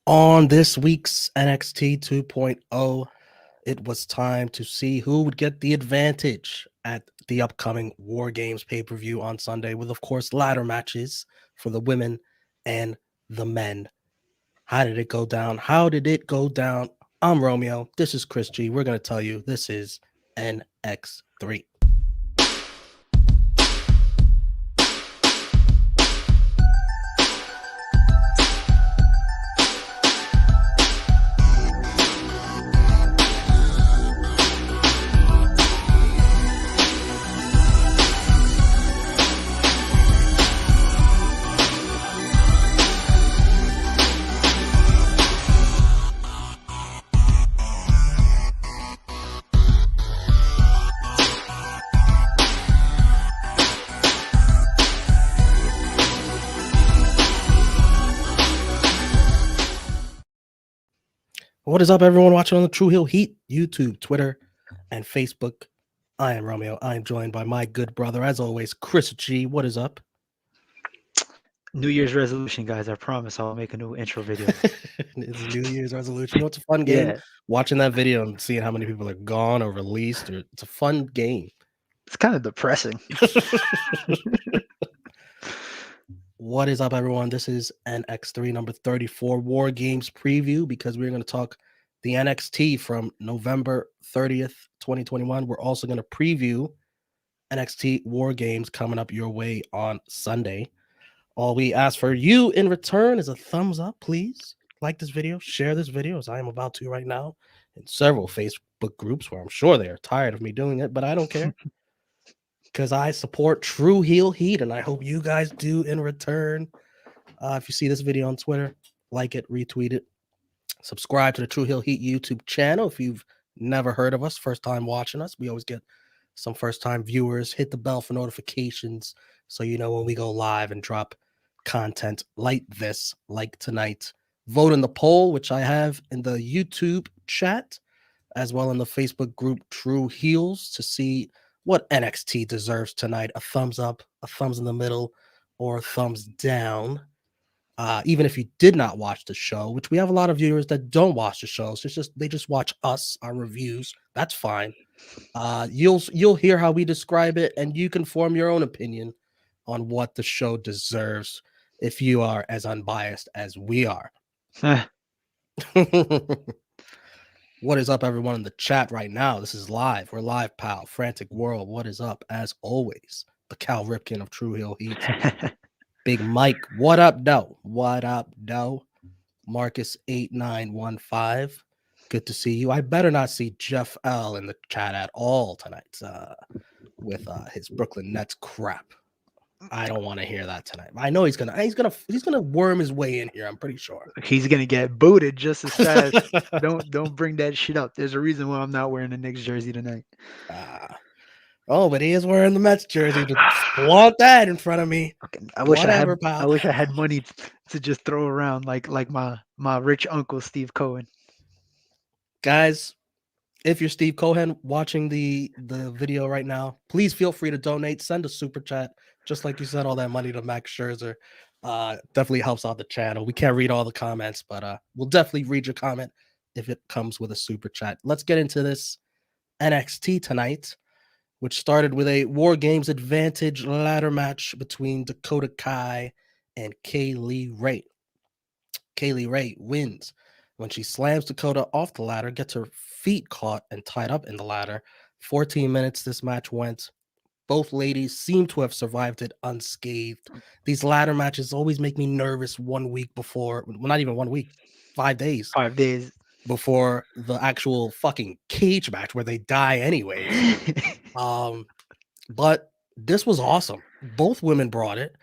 On this week's NXT 2.0, it was time to see who would get the advantage at the upcoming War Games pay-per-view on Sunday, with, of course, ladder matches for the women and the men. How did it go down? How did it go down? I'm Romeo. This is Chris G. We're going to tell you this is NX3. What is up, everyone watching on the True Hill Heat, YouTube, Twitter, and Facebook? I am Romeo. I am joined by my good brother, as always, Chris G. What is up? New Year's resolution, guys. I promise I'll make a new intro video. It's a New Year's resolution. You know, it's a fun game. Yeah, Watching that video and seeing how many people are gone or released, it's a fun game. it's kind of depressing. What is up, everyone? This is NX3 number 34 War Games preview, because we're going to talk the NXT from November 30th, 2021. We're also going to preview NXT War Games coming up your way on Sunday. All we ask for you in return is a thumbs up, please. Like this video, share this video, as I am about to right now, in several Facebook groups where I'm sure they are tired of me doing it, but I don't care, because I support True Heel Heat, and I hope you guys do in return. If you see this video on Twitter, like it, retweet it, subscribe to the True Heel Heat YouTube channel if you've never heard of us, first time watching us. We always get some first time viewers. Hit the bell for notifications so you know when we go live and drop content like this, like tonight. Vote in the poll, which I have in the YouTube chat, as well in the Facebook group True Heels, to see what NXT deserves tonight. A thumbs up, a thumbs in the middle, or a thumbs down. Even if you did not watch the show, which we have a lot of viewers that don't watch the shows, they just watch us, our reviews. That's fine. You'll hear how we describe it, and you can form your own opinion on what the show deserves if you are as unbiased as we are. What is up, everyone in the chat right now? This is live. We're live, pal. Frantic World. What is up? As always, the Cal Ripken of True Hill Heat. Big Mike. What up, Doe? What up, Doe? Marcus8915. Good to see you. I better not see Jeff L in the chat at all tonight with his Brooklyn Nets crap. I don't want to hear that tonight. I know he's gonna worm his way in here. I'm pretty sure He's gonna get booted just as fast. Don't bring that shit up. There's a reason why I'm not wearing the Knicks jersey tonight. Oh, but he is wearing the Mets jersey. To flaunt that in front of me. Okay, I wish Whatever, pal. I wish I had money to just throw around like my rich uncle Steve Cohen. Guys, if you're Steve Cohen watching the video right now, please feel free to donate. Send a super chat, just like you sent all that money to Max Scherzer. Definitely helps out the channel. We can't read all the comments, but we'll definitely read your comment if it comes with a super chat. Let's get into this NXT tonight, which started with a War Games advantage ladder match between Dakota Kai and Kaylee Ray. Kaylee Ray wins when she slams Dakota off the ladder, gets her feet caught and tied up in the ladder. 14 minutes this match went. Both ladies seem to have survived it unscathed. These ladder matches always make me nervous 1 week before, well, not even 1 week, 5 days. 5 days before the actual fucking cage match where they die anyways. But this was awesome. Both women brought it.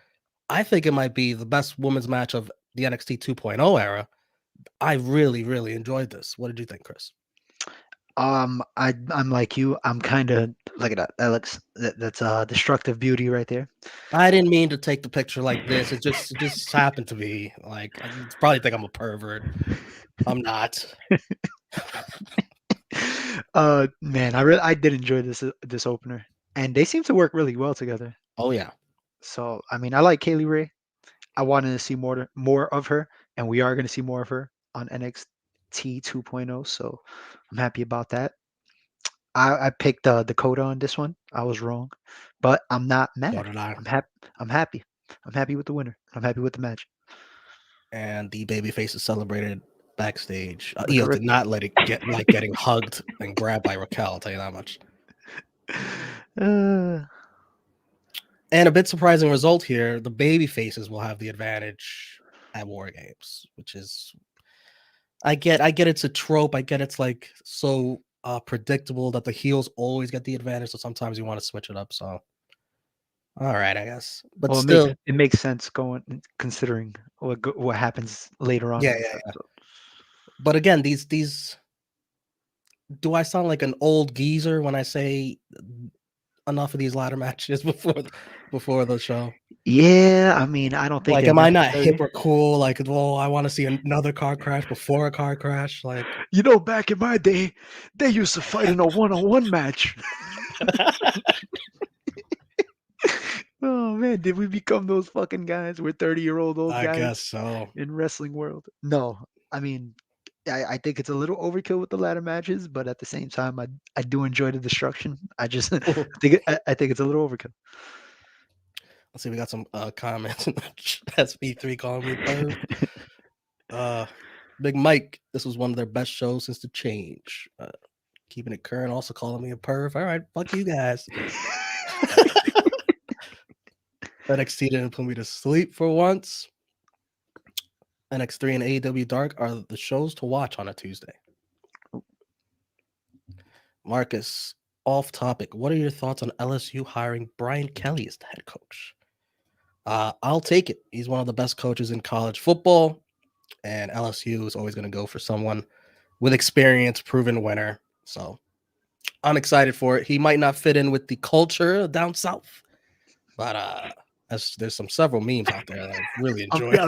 I think it might be the best women's match of the NXT 2.0 era. I really, really enjoyed this. What did you think, Chris? I'm like you. I'm kind of look at that. That's destructive beauty right there. I didn't mean to take the picture like this. It just happened to be like, you probably think I'm a pervert. I'm not. Man, I did enjoy this opener, and they seem to work really well together. Oh yeah. So I mean, I like Kaylee Ray. I wanted to see more of her, and we are going to see more of her. on NXT 2.0, so I'm happy about that. I picked Dakota on this one. I was wrong, but I'm not So mad. did I. I'm happy. I'm happy. I'm happy with the winner. I'm happy with the match. And the babyface is celebrated backstage. Like a Io rip. did not let it get like getting hugged and grabbed by Raquel. I'll tell you that much. Uh, And a bit surprising result here: the baby faces will have the advantage at War Games, which is I get it's a trope. I get it's like so predictable that the heels always get the advantage. So sometimes you want to switch it up. So all right, I guess, but well, still, it makes sense going considering what happens later on yeah, in this yeah, yeah. episode. But again, these do I sound like an old geezer when I say enough of these ladder matches before the show? Yeah, I mean, I don't think Like, they're am I not necessary. hip or cool? Like, well, I want to see another car crash before a car crash. Like, You know, back in my day, they used to fight in a one-on-one match. Oh man, did we become those fucking guys? We're 30-year-old old I guys guess so. in wrestling world. No, I mean, I think it's a little overkill with the ladder matches, but at the same time, I do enjoy the destruction. I just I think it's a little overkill. Let's see, we got some comments in the SP3 calling me a perv. Uh, Big Mike, this was one of their best shows since the change. Keeping it current, also calling me a perv. All right, fuck you guys. NXT didn't put me to sleep for once. NX3 and AEW Dark are the shows to watch on a Tuesday. Marcus, off topic. What are your thoughts on LSU hiring Brian Kelly as the head coach? I'll take it. He's one of the best coaches in college football, and LSU is always going to go for someone with experience, proven winner. So I'm excited for it. He might not fit in with the culture down south, but there's several memes out there that I've really enjoyed.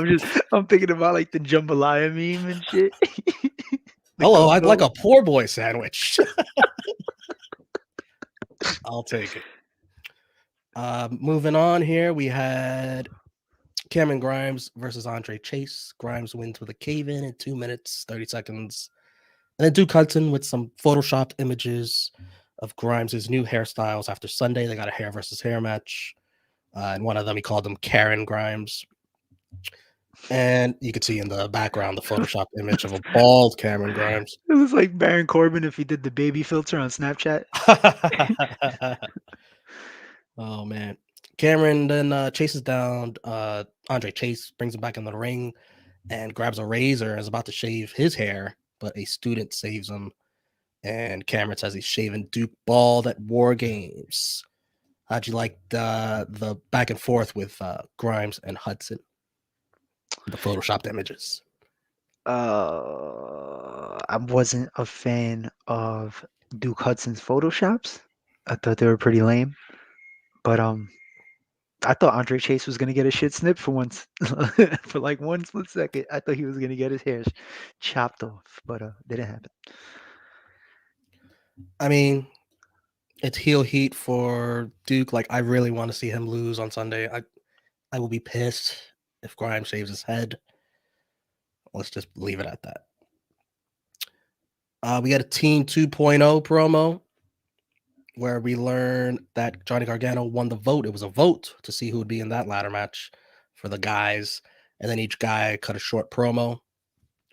I'm thinking about like the jambalaya meme and shit. The Hello, I'd like gumbo. a poor boy sandwich. I'll take it. Moving on here, we had Cameron Grimes versus Andre Chase. Grimes wins with a cave-in 2 minutes, 30 seconds. And then Duke Hudson with some photoshopped images of Grimes' new hairstyles after Sunday. They got a hair versus hair match. And one of them, he called him Karen Grimes. And you could see in the background the photoshopped image of a bald Cameron Grimes. It was like Baron Corbin if he did the baby filter on Snapchat. Oh, man. Cameron then chases down Andre Chase, brings him back in the ring, and grabs a razor and is about to shave his hair, but a student saves him. And Cameron says he's shaving Duke bald at War Games. How'd you like the back and forth with Grimes and Hudson? The photoshopped images. I wasn't a fan of Duke Hudson's photoshops. I thought they were pretty lame. But I thought Andre Chase was gonna get his shit snipped for once, for like one split second. I thought he was gonna get his hair chopped off, but didn't happen. I mean, it's heel heat for Duke. Like, I really want to see him lose on Sunday. I will be pissed if Grimes shaves his head. Let's just leave it at that. We got a Team 2.0 promo where we learn that Johnny Gargano won the vote. It was a vote to see who would be in that ladder match for the guys. And then each guy cut a short promo.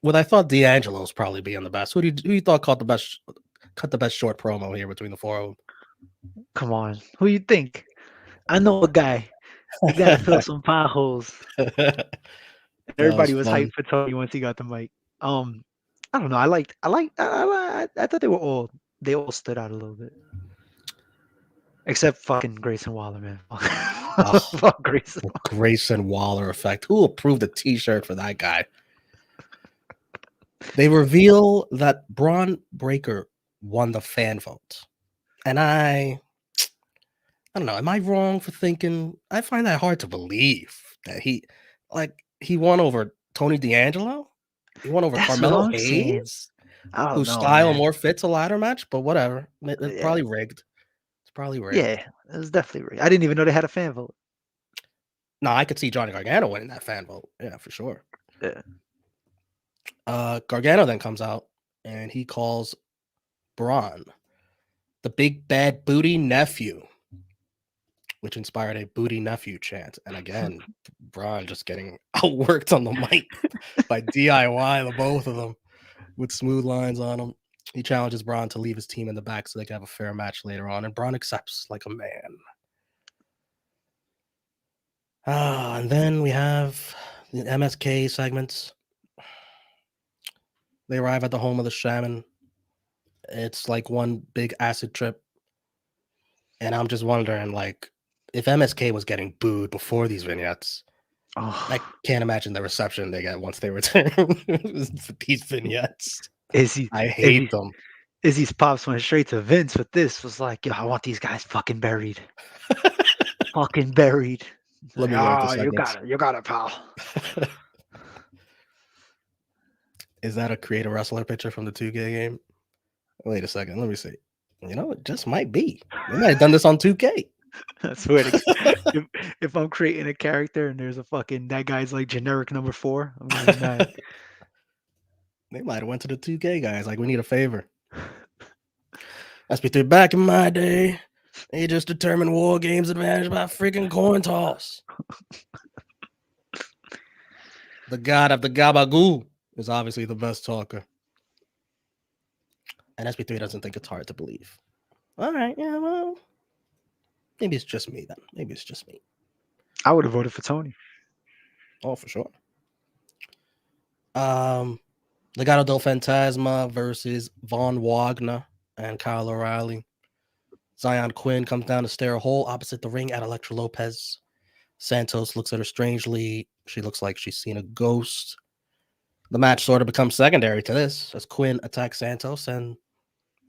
Well, I thought D'Angelo's probably being the best. Who you thought cut the best short promo here between the four of Come on, who you think? I know a guy. He got to fill them? some potholes. That was Everybody was fun. hyped for Tony once he got the mic. I don't know. I thought they all stood out a little bit, except fucking Grayson Waller, man. Oh, Fuck Grayson. the Grayson Waller effect. Who approved a T-shirt for that guy? They reveal that Braun Breaker won the fan vote, and I don't know. Am I wrong for thinking? I find that hard to believe that he won over Tony D'Angelo. He won over That's what Carmelo I'm saying. Hayes, I don't whose know, style man. more fits a ladder match. But whatever, it's Yeah, probably rigged. It's probably rigged. yeah, it was definitely real. I didn't even know they had a fan vote. No, I could see Johnny Gargano winning that fan vote. Yeah, for sure. Yeah. Gargano then comes out and he calls Braun the big bad booty nephew, which inspired a booty nephew chant. And again, Braun just getting outworked on the mic by DIY, the both of them, with smooth lines on him. He challenges Braun to leave his team in the back so they can have a fair match later on, and Braun accepts like a man. And then we have the MSK segments. They arrive at the home of the shaman. It's like one big acid trip. And I'm just wondering, like, if MSK was getting booed before these vignettes, I can't imagine the reception they get once they return for these vignettes. I hate them. Izzy's pops went straight to Vince with this. Was like, yo, I want these guys fucking buried. Fucking buried. Let me like, load the segments. you got it, pal. Is that a create a wrestler picture from the 2K game? Wait a second, let me see. You know, it just might be. They might have done this on 2K. That's weird. If I'm creating a character and there's a fucking that guy's like generic number 4, I'm gonna be mad. They might have went to the 2K guys. Like, we need a favor. SB3 back in my day, they just determined war games advantage by freaking coin toss. The god of the gabagoo is obviously the best talker. And SB3 doesn't think it's hard to believe. All right, yeah, well, maybe it's just me then. Maybe it's just me. I would have voted for Tony. Oh, for sure. Legado Del Fantasma versus Von Wagner and Kyle O'Reilly. Zion Quinn comes down to stare a hole opposite the ring at Elektra Lopez. Santos looks at her strangely. She looks like she's seen a ghost. The match sort of becomes secondary to this as Quinn attacks Santos, and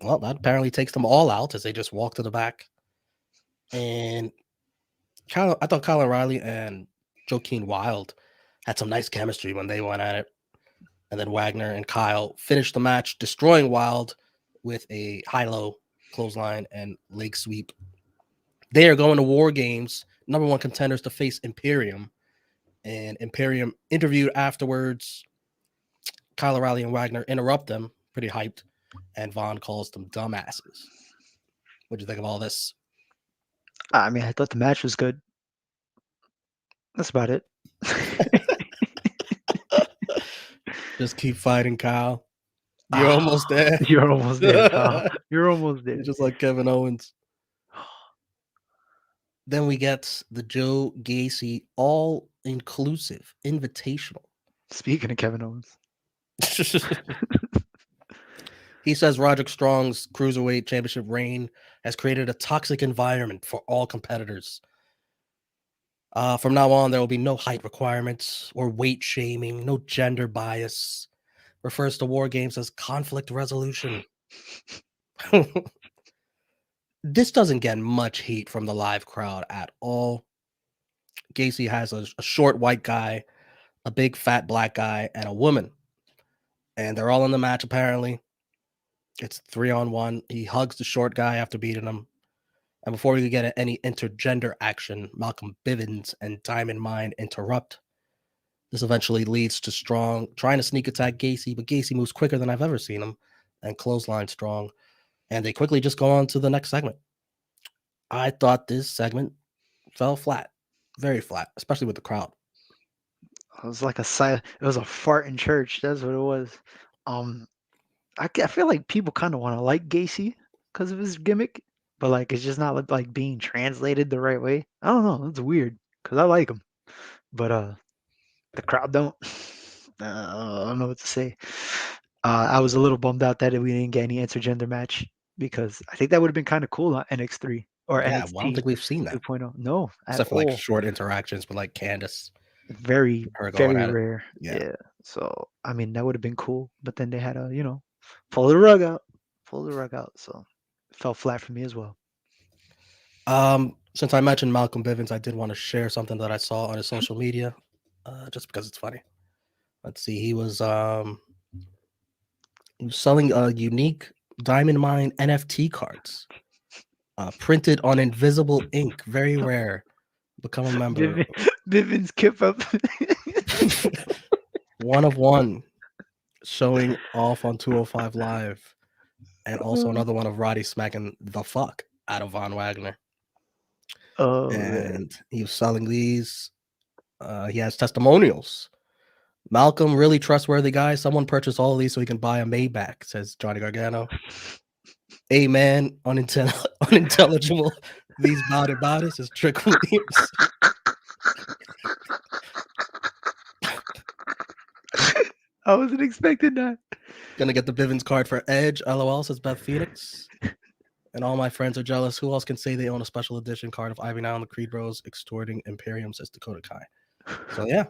well, that apparently takes them all out as they just walk to the back. And I thought Kyle O'Reilly and Joaquin Wilde had some nice chemistry when they went at it. And then Wagner and Kyle finished the match, destroying Wilde with a high-low clothesline and leg sweep. They are going to War Games, number 1 contenders to face Imperium. And Imperium interviewed afterwards. Kyle O'Reilly and Wagner interrupt them, pretty hyped. And Vaughn calls them dumbasses. What do you think of all this? I mean, I thought the match was good. That's about it. Just keep fighting, Kyle. You're almost there. You're almost there, Kyle. You're almost there. Just like Kevin Owens. Then we get the Joe Gacy all-inclusive invitational. Speaking of Kevin Owens. He says Roderick Strong's Cruiserweight Championship reign has created a toxic environment for all competitors. From now on, there will be no height requirements or weight shaming, no gender bias. Refers to War Games as conflict resolution. This doesn't get much heat from the live crowd at all. Gacy has a short white guy, a big fat black guy, and a woman. And they're all in the match, apparently. It's 3-on-1. He hugs the short guy after beating him. And before we could get any intergender action, Malcolm Bivens and Diamond Mine interrupt. This eventually leads to Strong trying to sneak attack Gacy, but Gacy moves quicker than I've ever seen him and clothesline Strong. And they quickly just go on to the next segment. I thought this segment fell flat, very flat, especially with the crowd. It was like it was a fart in church. That's what it was. I feel like people kind of want to like Gacy because of his gimmick, but like it's just not like being translated the right way. I don't know. It's weird because I like him, but the crowd don't. I don't know what to say. I was a little bummed out that we didn't get any intergender match because I think that would have been kind of cool on NX3 or Yeah, NXT I don't think we've seen that 2.0. No, except for like short interactions with like Candace. Very rare. Yeah. So I mean that would have been cool, but then they had to pull the rug out. So it fell flat for me as well. Since I mentioned Malcolm Bivens, I did want to share something that I saw on his social media, just because it's funny. Let's see. He was selling unique Diamond Mine NFT cards, printed on invisible ink, very rare. Become a member. Bivens keep up. 1 of 1. showing off on 205 Live, and also another one of Roddy smacking the fuck out of Von Wagner. Oh, And he was selling these. He has testimonials. Malcolm, really trustworthy guy. Someone purchased all of these so he can buy a Maybach, says Johnny Gargano. Amen, unintelligible. These about it, says Trick Williams. I wasn't expecting that. Gonna get the Bivens card for Edge, LOL, says Beth Phoenix. And all my friends are jealous. Who else can say they own a special edition card of Ivy Now and the Creed Bros extorting Imperium, says Dakota Kai. So yeah,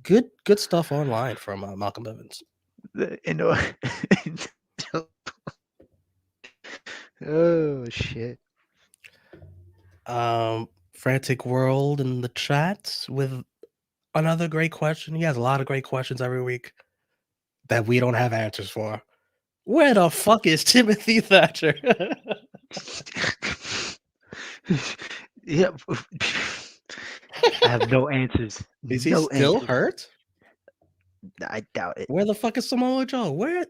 good stuff online from Malcolm Bivens. Oh shit. Frantic World in the chat with another great question. He has a lot of great questions every week that we don't have answers for. Where the fuck is Timothy Thatcher? Yeah. I have no answers. Is he No still answers. hurt? I doubt it. Where the fuck is Samoa Joe? Where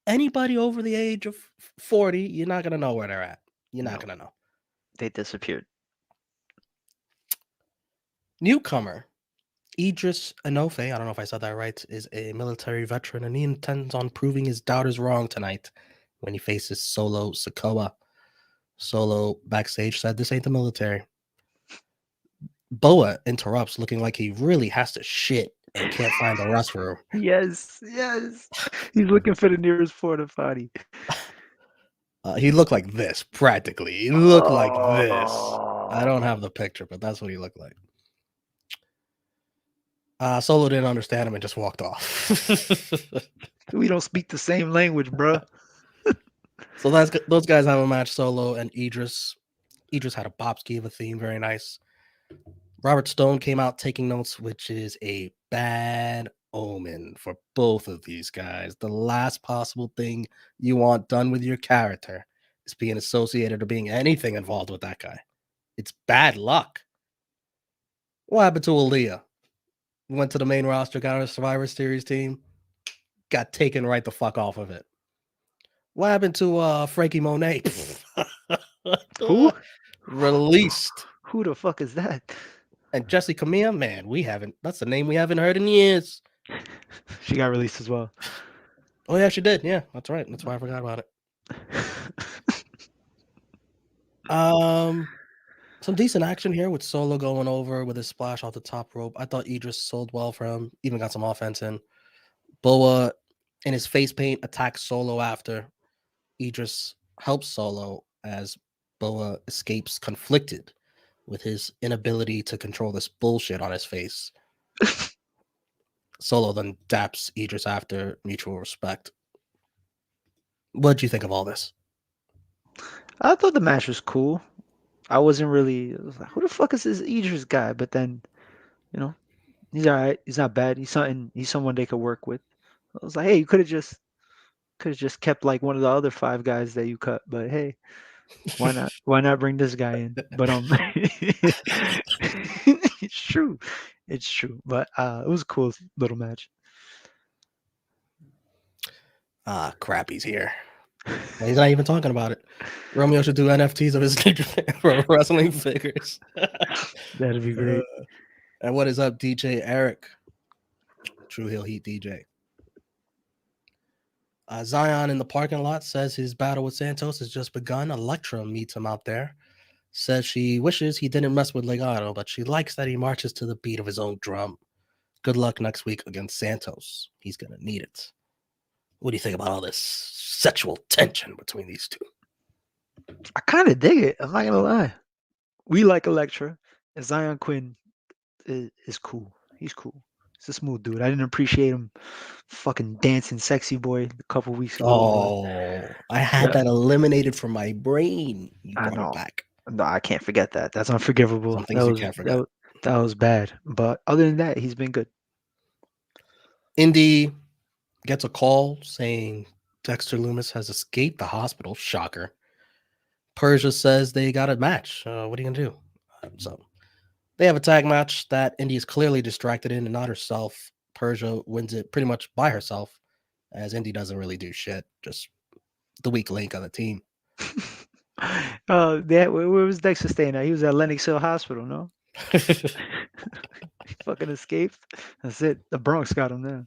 anybody over the age of 40, you're not gonna know where they're at. You're not gonna know. They disappeared. Newcomer Idris Enofe, I don't know if I said that right, is a military veteran, and he intends on proving his doubters wrong tonight when he faces Solo Sikoa. Solo backstage said, "This ain't the military." Boa interrupts, looking like he really has to shit and can't find the restroom. Yes. He's looking for the nearest porta potty. He looked like this, practically. He looked like this. I don't have the picture, but that's what he looked like. Solo didn't understand him and just walked off. We don't speak the same language, bro. So those guys have a match, Solo and Idris. Idris had a Bobski of a theme, very nice. Robert Stone came out taking notes, which is a bad omen for both of these guys. The last possible thing you want done with your character is being associated or being anything involved with that guy. It's bad luck. What happened to Aaliyah? Went to the main roster, got on a Survivor Series team, got taken right the fuck off of it. What happened to Frankie Monet? Who? Released. Who the fuck is that? And Jessie Camille, man, that's a name we haven't heard in years. She got released as well. Oh yeah, she did. Yeah, that's right. That's why I forgot about it. Some decent action here with Solo going over with his splash off the top rope. I thought Idris sold well for him, even got some offense in. Boa in his face paint attacks Solo after. Idris helps Solo as Boa escapes conflicted with his inability to control this bullshit on his face. Solo then daps Idris after mutual respect. What do you think of all this? I thought the match was cool. I was like, who the fuck is this Idris guy? But then, he's all right. He's not bad. He's someone they could work with. I was like, hey, you could have just kept like one of the other 5 guys that you cut. But hey, why not? Why not bring this guy in? But it's true. But it was a cool little match. Crap, he's here. He's not even talking about it. Romeo should do NFTs of his for wrestling figures. That'd be great. And what is up, DJ Eric? True Heel Heat DJ. Zion in the parking lot says his battle with Santos has just begun. Electra meets him out there. Says she wishes he didn't mess with Legado, but she likes that he marches to the beat of his own drum. Good luck next week against Santos. He's going to need it. What do you think about all this sexual tension between these two? I kind of dig it. I'm not going to lie. We like Electra. And Zion Quinn is cool. He's cool. He's a smooth dude. I didn't appreciate him fucking dancing sexy boy a couple weeks ago. Oh, I had that eliminated from my brain. You I brought know. it back. No, I can't forget that. That's unforgivable. Some things you can't forget. That was bad. But other than that, he's been good. Indy gets a call saying Dexter Lumis has escaped the hospital. Shocker. Persia says they got a match. What are you going to do? So they have a tag match that Indy is clearly distracted in and not herself. Persia wins it pretty much by herself as Indy doesn't really do shit, just the weak link on the team. Where was Dexter staying at? He was at Lenox Hill Hospital, no? He fucking escaped. That's it. The Bronx got him there.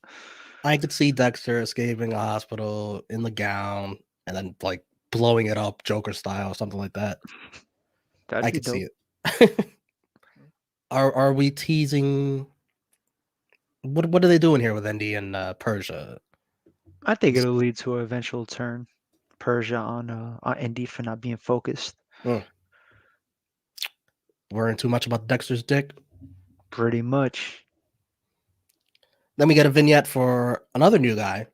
I could see Dexter escaping a hospital in the gown and then like blowing it up Joker style, something like that. That'd I be could see dope. it. Are we teasing? What are they doing here with Indy and Persia? I think it'll lead to an eventual turn. Persia on Indy for not being focused. Mm. Worrying too much about Dexter's dick. Pretty much. Then we get a vignette for another new guy,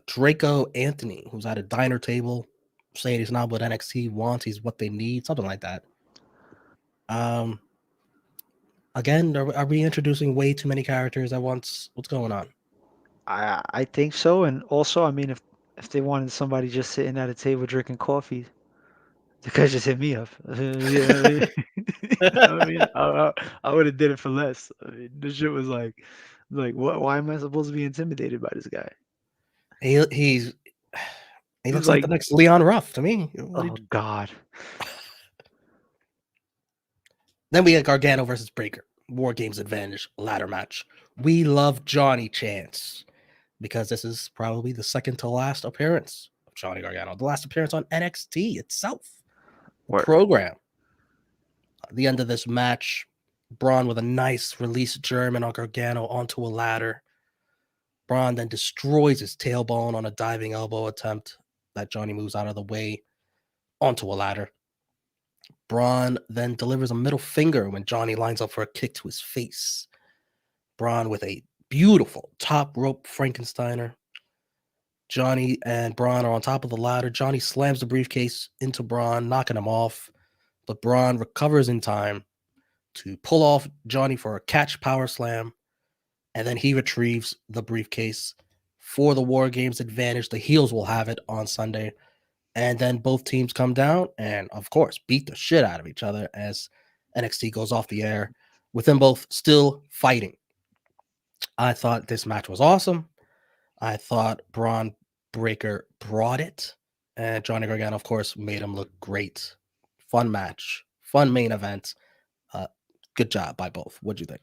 Draco Anthony, who's at a diner table saying he's not what NXT wants, he's what they need, something like that. Again, are we introducing way too many characters at once? What's going on? I think so, and also, I mean, if they wanted somebody just sitting at a table drinking coffee, the guy just hit me up. Yeah, I mean, I would have did it for less. I mean, this shit was like, what? Why am I supposed to be intimidated by this guy? He He's looks like the like, next Leon Ruff to me. oh God. Then we get Gargano versus Breaker. War Games Advantage ladder match. We love Johnny Chance because this is probably the second to last appearance of Johnny Gargano. The last appearance on NXT itself. The Word. program. At the end of this match, Braun with a nice release German on Gargano onto a ladder. Braun then destroys his tailbone on a diving elbow attempt that Johnny moves out of the way onto a ladder. Braun then delivers a middle finger when Johnny lines up for a kick to his face. Braun with a beautiful top rope Frankensteiner. Johnny and Braun are on top of the ladder. Johnny slams the briefcase into Braun, knocking him off. But Braun recovers in time to pull off Johnny for a catch power slam. And then he retrieves the briefcase for the War Games advantage. The heels will have it on Sunday. And then both teams come down and, of course, beat the shit out of each other as NXT goes off the air, with them both still fighting. I thought this match was awesome. I thought Braun Breaker brought it. And Johnny Gargano, of course, made him look great. Fun match. Fun main event. Good job by both. What'd you think?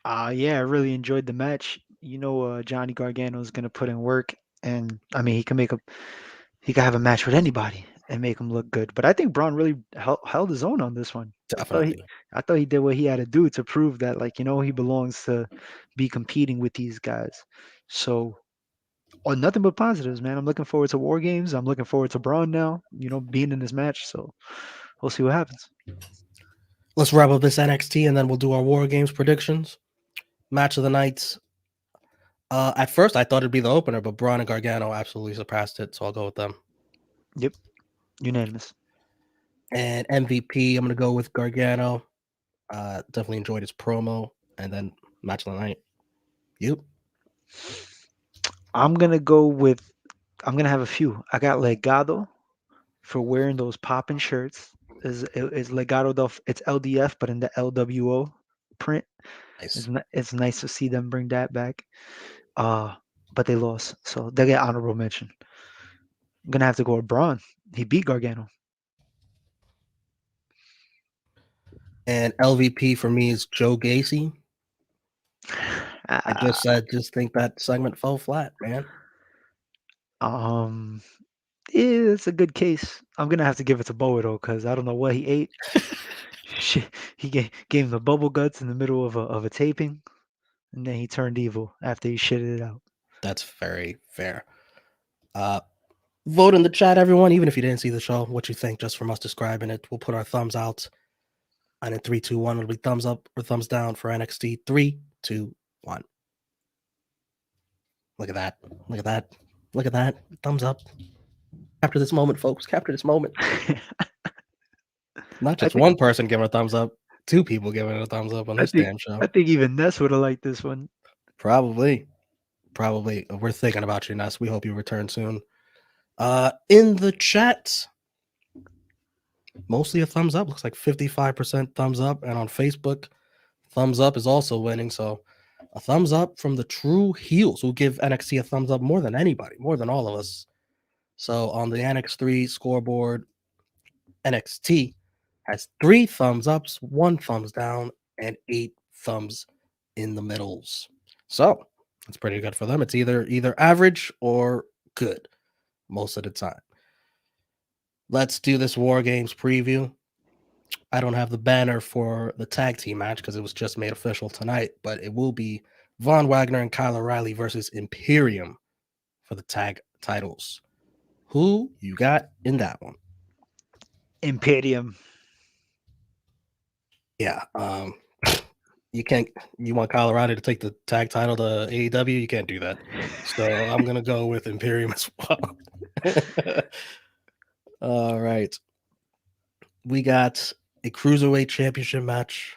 Yeah, I really enjoyed the match. Johnny Gargano is gonna put in work, and I mean, he can have a match with anybody and make him look good. But I think Braun really held his own on this one. Definitely. I thought he did what he had to do to prove that, like, he belongs to be competing with these guys. So, nothing but positives, man. I'm looking forward to War Games. I'm looking forward to Braun now, being in this match. So we'll see what happens. Let's wrap up this NXT and then we'll do our War Games predictions. Match of the night. At first, I thought it'd be the opener, but Braun and Gargano absolutely surpassed it, so I'll go with them. Yep, unanimous. And MVP, I'm going to go with Gargano. Definitely enjoyed his promo. And then match of the night. You? I'm gonna have a few. I got Legado for wearing those popping shirts. Is Legado del it's LDF but in the LWO print. Nice. It's nice to see them bring that back. But they lost, so they get honorable mention. I'm gonna have to go with Braun. He beat Gargano. And LVP for me is Joe Gacy. I just think that segment fell flat, man. It's a good case. I'm gonna have to give it to Boa though, because I don't know what he ate. Shit, he gave him the bubble guts in the middle of a taping, and then he turned evil after he shitted it out. That's very fair. Vote in the chat, everyone, even if you didn't see the show, what you think just from us describing it. We'll put our thumbs out. And in 3, 2, 1, it'll be thumbs up or thumbs down for NXT. 3, 2, 1. Look at that. Look at that. Look at that. Thumbs up. Capture this moment, folks. Capture this moment. Not just one person giving a thumbs up, 2 people giving it a thumbs up on this damn show. I think even Ness would have liked this one. Probably. We're thinking about you, Ness. We hope you return soon. In the chat, mostly a thumbs up. Looks like 55% thumbs up. And on Facebook, thumbs up is also winning. So A thumbs up from the true heels who give NXT a thumbs up more than anybody, more than all of us. So on the NX3 scoreboard, NXT has 3 thumbs ups, 1 thumbs down, and 8 thumbs in the middles. So it's pretty good for them. It's either average or good most of the time. Let's do this War Games preview. I don't have the banner for the tag team match because it was just made official tonight, but it will be Von Wagner and Kyle O'Reilly versus Imperium for the tag titles. Who you got in that one? Imperium. Yeah, you can't. You want Kyle O'Reilly to take the tag title to AEW? You can't do that. So I'm gonna go with Imperium as well. All right, we got a cruiserweight championship match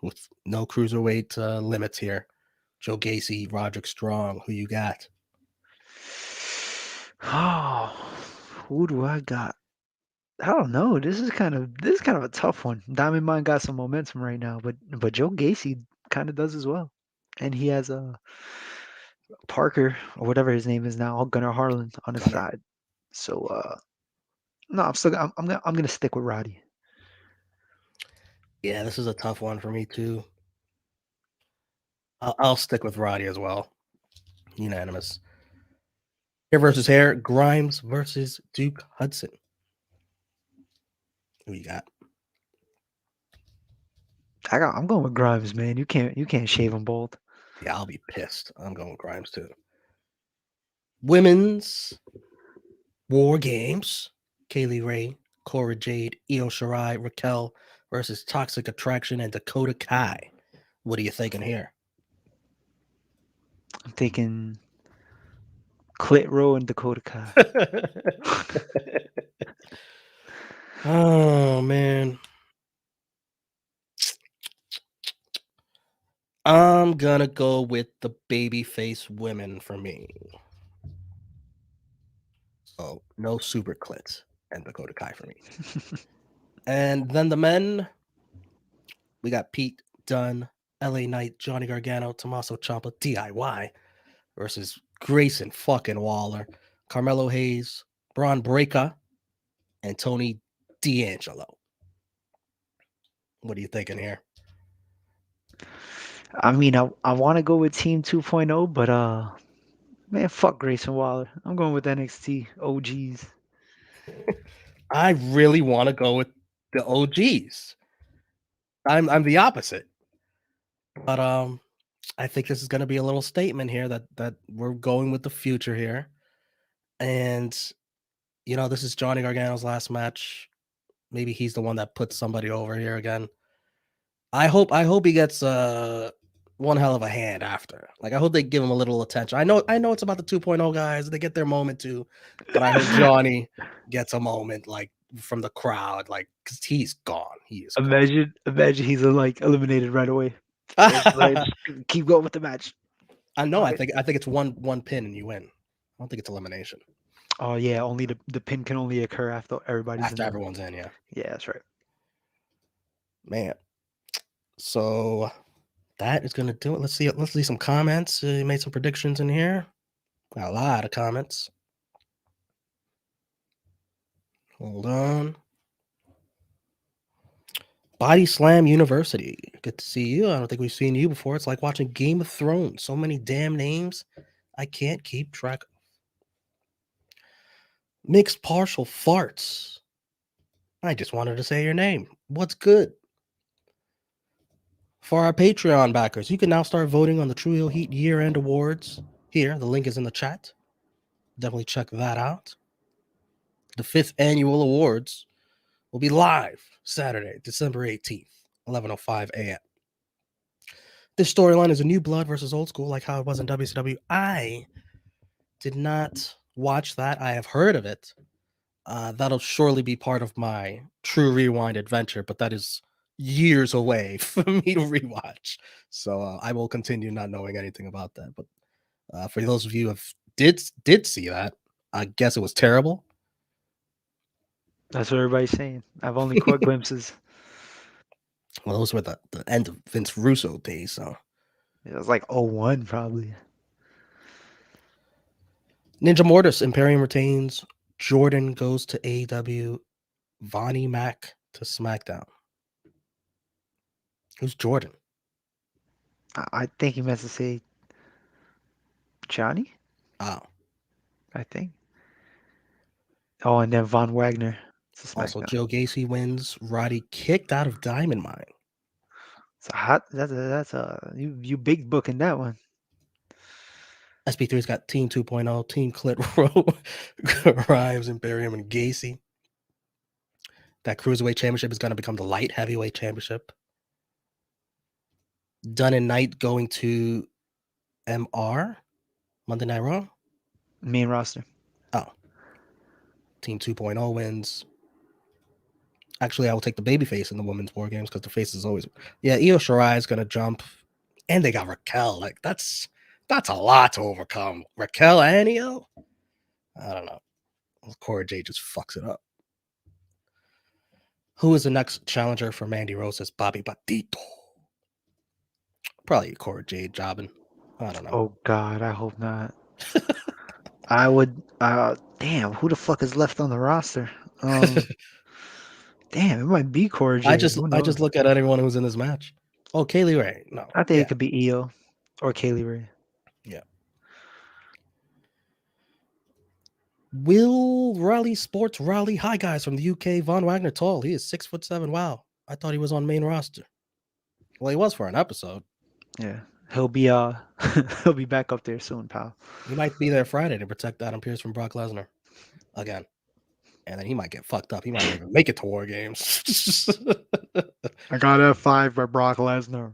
with no cruiserweight limits here. Joe Gacy, Roderick Strong. Who you got? Oh, who do I got? I don't know. This is kind of a tough one. Diamond Mine got some momentum right now, but Joe Gacy kind of does as well, and he has a Parker or whatever his name is now, Gunnar Harlan on his Gunner. side. So no, I'm gonna stick with Roddy. Yeah, this is a tough one for me too. I'll stick with Roddy as well. Unanimous. Hair versus hair. Grimes versus Duke Hudson. Who you got? I'm going with Grimes, man. You can't shave him bald. Yeah, I'll be pissed. I'm going with Grimes too. Women's War Games. Kaylee Ray, Cora Jade, Io Shirai, Raquel versus Toxic Attraction and Dakota Kai. What are you thinking here? I'm thinking Clit Row and Dakota Kai. Oh man. I'm gonna go with the babyface women for me. So no super clits and Dakota Kai for me. And then the men, we got Pete Dunne, LA Knight, Johnny Gargano, Tommaso Ciampa, DIY versus Grayson fucking Waller, Carmelo Hayes, Braun Breaker, and Tony D'Angelo. What are you thinking here? I mean, I want to go with Team 2.0, but man, fuck Grayson Waller. I'm going with NXT OGs. I really want to go with the OGs. I'm the opposite. But I think this is going to be a little statement here that we're going with the future here. And this is Johnny Gargano's last match. Maybe he's the one that puts somebody over here again. I hope he gets one hell of a hand after. Like I hope they give him a little attention. I know it's about the 2.0 guys. They get their moment too. But I hope Johnny gets a moment like from the crowd, like cuz he's gone. He is Imagine he's like eliminated right away. Like, gone. just keep going with the match. I know. All I right. think it's one pin and you win. I don't think it's elimination. Oh yeah, only the pin can only occur after everybody's in After the. everyone's in, yeah. Yeah, that's right. Man. So that is gonna do it. Let's see some comments. You made some predictions in here. Got a lot of comments. Hold on. Body Slam University. Good to see you. I don't think we've seen you before. It's like watching Game of Thrones. So many damn names. I can't keep track. Mixed partial farts. I just wanted to say your name. What's good? For our Patreon backers, you can now start voting on the True Heel Heat year-end awards. Here, the link is in the chat. Definitely check that out. The 5th annual awards will be live Saturday, December 18th, 11:05 a.m. This storyline is a new blood versus old school, like how it was in WCW. I did not watch that. I have heard of it. That'll surely be part of my True Rewind adventure, but that is years away for me to rewatch. So I will continue not knowing anything about that. But for those of you who did see that, I guess it was terrible. That's what everybody's saying. I've only caught glimpses. Well, those were the end of Vince Russo days. So It was like 01 probably. Ninja Mortis, Imperium retains. Jordan goes to AEW. Vonnie Mac to SmackDown. Who's Jordan? I think he meant to say Johnny. Oh, I think. Oh, and then Von Wagner to also SmackDown. Joe Gacy wins. Roddy kicked out of Diamond Mine. It's a hot. That's a you big booking that one. SP3's got Team 2.0, Team Clit Row, Grimes, Imperium, and Gacy. That Cruiserweight Championship is going to become the Light Heavyweight Championship. Dunn and Knight going to MR, Monday Night Raw. Main roster. Oh. Team 2.0 wins. Actually, I will take the babyface in the women's war games because the face is always. Yeah, Io Shirai is going to jump. And they got Raquel. Like, that's a lot to overcome. Raquel and Io? I don't know. Cora Jade just fucks it up. Who is the next challenger for Mandy Rose as Bobby Batito? Probably Cora Jade jobbing. I don't know. Oh God, I hope not. I would. Damn, who the fuck is left on the roster? Damn, it might be Cora I Jade. just Who I just knows? look at anyone who's in this match. Oh, Kaylee Ray. No. I think Yeah. it could be Io or Kaylee Ray. Yeah. Will Raleigh Sports Raleigh. Hi guys from the UK. Von Wagner tall. He is 6'7". Wow. I thought he was on main roster. Well, he was for an episode. Yeah, he'll be he'll be back up there soon, pal. He might be there Friday to protect Adam Pearce from Brock Lesnar again. And then he might get fucked up. He might not even make it to War Games. I got F5 by Brock Lesnar.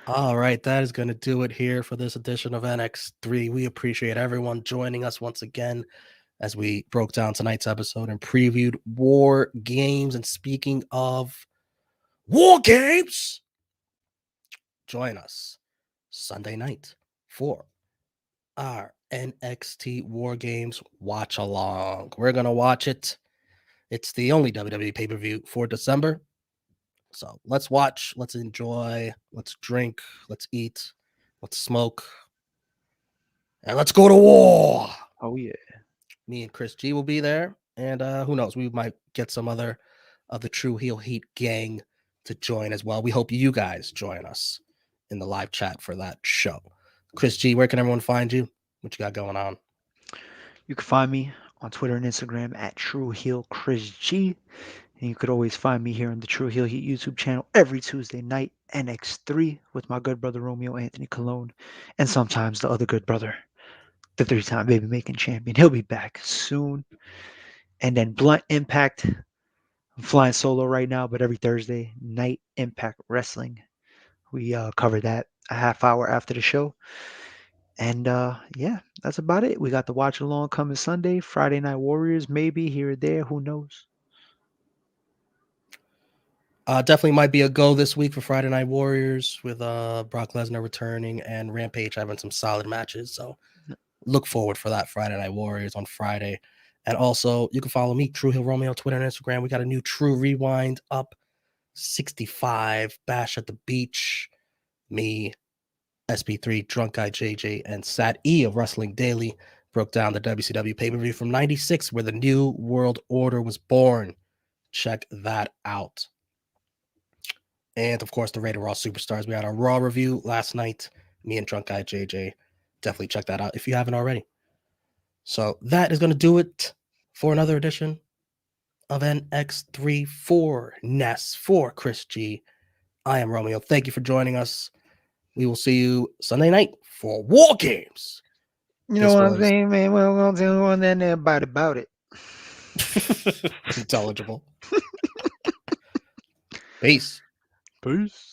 All right, that is going to do it here for this edition of NX3. We appreciate everyone joining us once again as we broke down tonight's episode and previewed War Games. And speaking of War Games, join us Sunday night for our NXT War Games watch along. We're going to watch it. It's the only WWE pay-per-view for December. So let's watch, let's enjoy, let's drink, let's eat, let's smoke, and let's go to war. Oh yeah. Me and Chris G will be there. And who knows, we might get some other of the True Heel Heat gang to join as well. We hope you guys join us in the live chat for that show. Chris G, where can everyone find you? What you got going on? You can find me on Twitter and Instagram at True Heel Chris G. And you could always find me here on the True Heel Heat YouTube channel every Tuesday night, NX3, with my good brother Romeo Anthony Cologne, and sometimes the other good brother, the 3-time baby making champion. He'll be back soon. And then Blunt Impact. I'm flying solo right now, but every Thursday night, Impact Wrestling. We cover that a half hour after the show. And yeah, that's about it. We got the watch along coming Sunday, Friday Night Warriors, maybe here or there. Who knows? Definitely might be a go this week for Friday Night Warriors with Brock Lesnar returning and Rampage having some solid matches. So look forward for that Friday Night Warriors on Friday. And also, you can follow me, True Hill Romeo, Twitter and Instagram. We got a new True Rewind up 65, Bash at the Beach, me, SP3, Drunk Guy JJ, and Sat E of Wrestling Daily broke down the WCW pay-per-view from 96 where the New World Order was born. Check that out. And of course, the Rated Raw Superstars. We had our Raw review last night. Me and Drunk Guy JJ. Definitely check that out if you haven't already. So that is going to do it for another edition of NX3 for Ness for Chris G. I am Romeo. Thank you for joining us. We will see you Sunday night for War Games. You know what I'm saying, man? Well, we're going to tell one and everybody about it. Intelligible. Peace. Peace.